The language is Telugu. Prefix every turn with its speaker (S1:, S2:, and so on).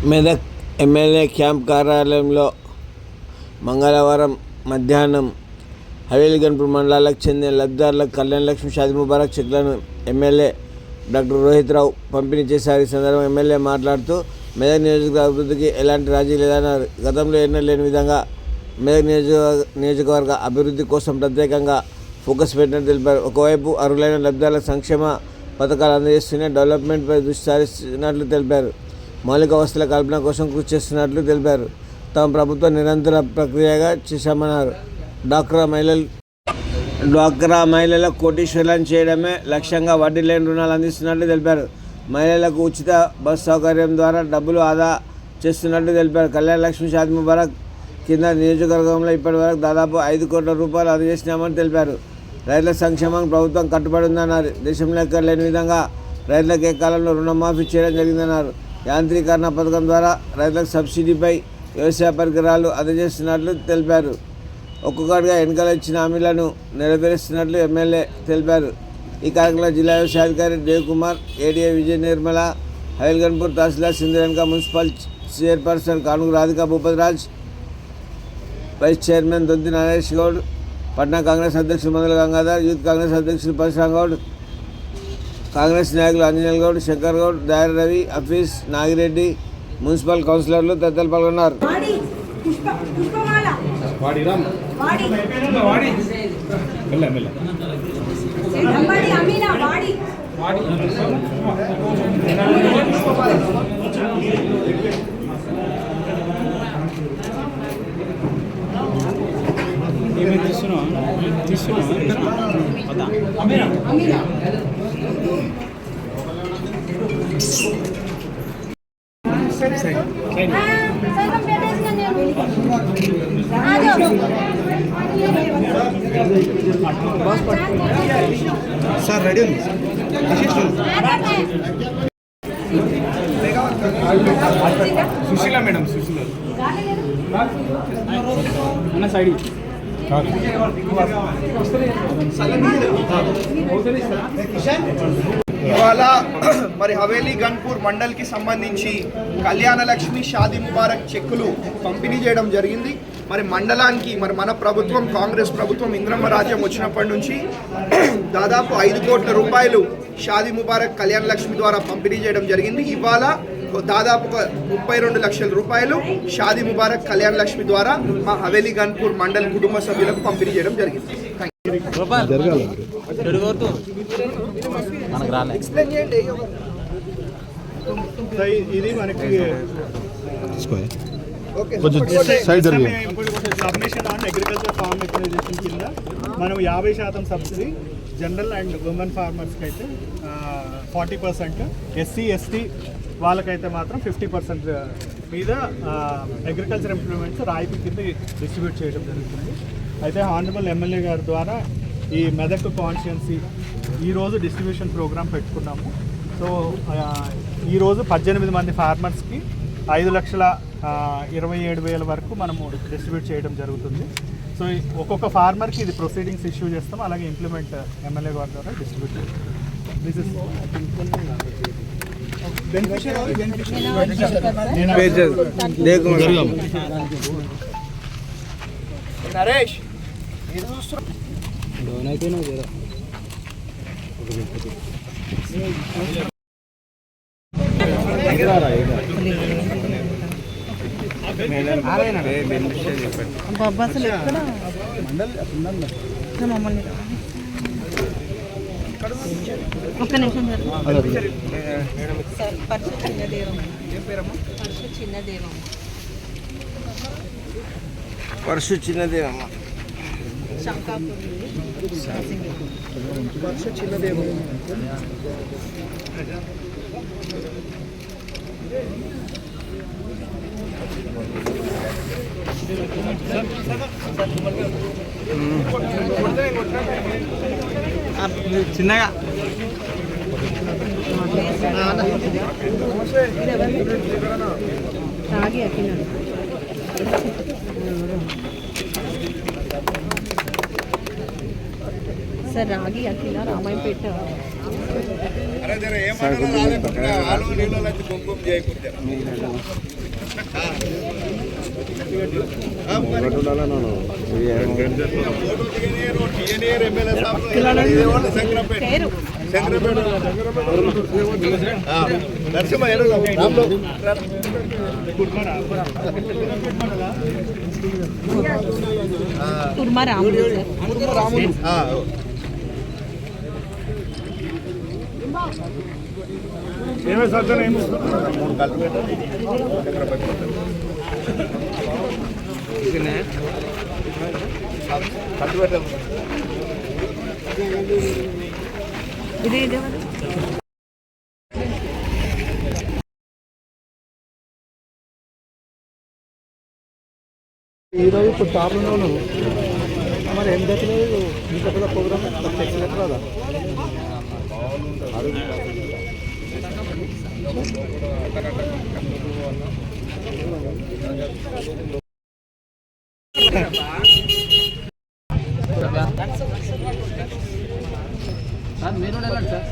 S1: మెదక్ ఎమ్మెల్యే క్యాంప్ కార్యాలయంలో మంగళవారం మధ్యాహ్నం హవేలీ గన్పూర్ మండలాలకు చెందిన లబ్ధిదారులకు కళ్యాణ లక్ష్మి షాదీ ముబారక్ చెక్లను ఎమ్మెల్యే డాక్టర్ రోహిత్ రావు పంపిణీ చేశారు. ఈ సందర్భంగా ఎమ్మెల్యే మాట్లాడుతూ మెదక్ నియోజకవర్గ అభివృద్ధికి ఎలాంటి రాజీ లేదన్నారు. గతంలో ఎన్నో లేని విధంగా మెదక్ నియోజకవర్గ అభివృద్ధి కోసం ప్రత్యేకంగా ఫోకస్ పెట్టినట్టు తెలిపారు. ఒకవైపు అర్హులైన లబ్ధిదారులకు సంక్షేమ పథకాలు అందజేస్తూనే డెవలప్మెంట్పై దృష్టి సారిస్తున్నట్లు తెలిపారు. మౌలిక వసతుల కల్పన కోసం కృషి చేస్తున్నట్లు తెలిపారు. తమ ప్రభుత్వం నిరంతర ప్రక్రియగా చేశామన్నారు. డ్వాక్రా మహిళలకు కోటీశ్వరులను చేయడమే లక్ష్యంగా వడ్డీ లేని రుణాలు అందిస్తున్నట్లు తెలిపారు. మహిళలకు ఉచిత బస్ సౌకర్యం ద్వారా డబ్బులు ఆదా చేస్తున్నట్లు తెలిపారు. కళ్యాణ లక్ష్మి షాదీ ముబారక్ కింద నియోజకవర్గంలో ఇప్పటివరకు దాదాపు 5 కోట్ల రూపాయలు అందజేసినామని తెలిపారు. రైతుల సంక్షేమానికి ప్రభుత్వం కట్టుబడి ఉందన్నారు. దేశంలో ఎక్కడ లేని విధంగా రైతులకు ఏకాలంలో రుణమాఫీ చేయడం జరిగిందన్నారు. యాంత్రీకరణ పథకం ద్వారా రైతులకు సబ్సిడీపై వ్యవసాయ పరికరాలు అందజేస్తున్నట్లు తెలిపారు. ఒక్కొక్కటిగా ఎన్నికలు ఇచ్చిన హామీలను నెరవేరుస్తున్నట్లు ఎమ్మెల్యే తెలిపారు. ఈ కార్యక్రమంలో జిల్లా వ్యవసాయాధికారి దేవకుమార్, ఏడీఏ విజయ నిర్మల, హవేలీ గన్పూర్ తహసీల్దార్ సింధురేణుక, మున్సిపల్ చైర్పర్సన్ కానుగు రాధికా భూపతిరాజ్, వైస్ చైర్మన్ దొంతి నరేష్ గౌడ్, పట్నా కాంగ్రెస్ అధ్యక్షులు మందుల గంగాధర్, యూత్ కాంగ్రెస్ అధ్యక్షులు పరశురామ్ గౌడ్, కాంగ్రెస్ నాయకులు అంజనేల్ గౌడ్, శంకర్ గౌడ్, దాయర్ రవి, హఫీజ్, నాగిరెడ్డి, మున్సిపల్ కౌన్సిలర్లు తదితరులు పాల్గొన్నారు.
S2: సార్ రెడీ ఉంది సుశీల మేడం, సుశీల అన్న సైడ్
S3: ఇవాళ మరి హవేలీ గన్పూర్ మండల్కి సంబంధించి కళ్యాణ లక్ష్మి షాదీ ముబారక్ చెక్కులు పంపిణీ చేయడం జరిగింది. మరి మండలానికి మన ప్రభుత్వం కాంగ్రెస్ ప్రభుత్వం ఇంద్రమ్మ రాజ్యం వచ్చినప్పటి నుంచి దాదాపు 5 కోట్ల రూపాయలు షాదీ ముబారక్ కళ్యాణ లక్ష్మి ద్వారా పంపిణీ చేయడం జరిగింది. ఇవాళ దాదాపు 32 లక్షల రూపాయలు షాదీ ముబారక్ కళ్యాణ లక్ష్మి ద్వారా మా హవేలీ గన్పూర్ మండల్ కుటుంబ సభ్యులకు పంపిణీ చేయడం జరిగింది.
S2: ఇది మనకి submission on agriculture farm mechanization కింద మనం 50% సబ్సిడీ జనరల్ అండ్ ఉమెన్ ఫార్మర్స్కి అయితే 40%, ఎస్సీ ఎస్టీ వాళ్ళకైతే మాత్రం 50% మీద అగ్రికల్చర్ ఇంప్లిమెంట్స్ రాయితీ కింద డిస్ట్రిబ్యూట్ చేయడం జరుగుతుంది. అయితే హానరబుల్ ఎమ్మెల్యే గారి ద్వారా ఈ మెదక్ కాన్స్టిట్యున్సీ ఈరోజు డిస్ట్రిబ్యూషన్ ప్రోగ్రామ్ పెట్టుకున్నాము. సో ఈరోజు 18 మంది ఫార్మర్స్కి 5,27,000 వరకు మనము డిస్ట్రిబ్యూట్ చేయడం జరుగుతుంది. సో ఒక్కొక్క ఫార్మర్కి ఇది ప్రొసీడింగ్స్ ఇష్యూ చేస్తాం, అలాగే ఇంప్లిమెంట్ ఎమ్మెల్యే గారి ద్వారా డిస్ట్రిబ్యూట్ చేస్తాం. దిస్ ఇస్
S3: నరేష్
S4: ఒక్క నిమిషం
S1: పరశు చిన్నదేవమ్మ
S2: చిన్నగా
S4: రాగి అకినా సార్ రాగి అకినా రామాయంపేట కుర్మా రాములు
S2: ఏమే సజ్జన ఏమి
S4: ఇది ఇది
S5: ఈరోజు ఇప్పుడు టాప్లో ఉన్నావు మరి ఏం దగ్గర ఇంత పెద్ద ప్రోగ్రామ్ కదా మీరు సార్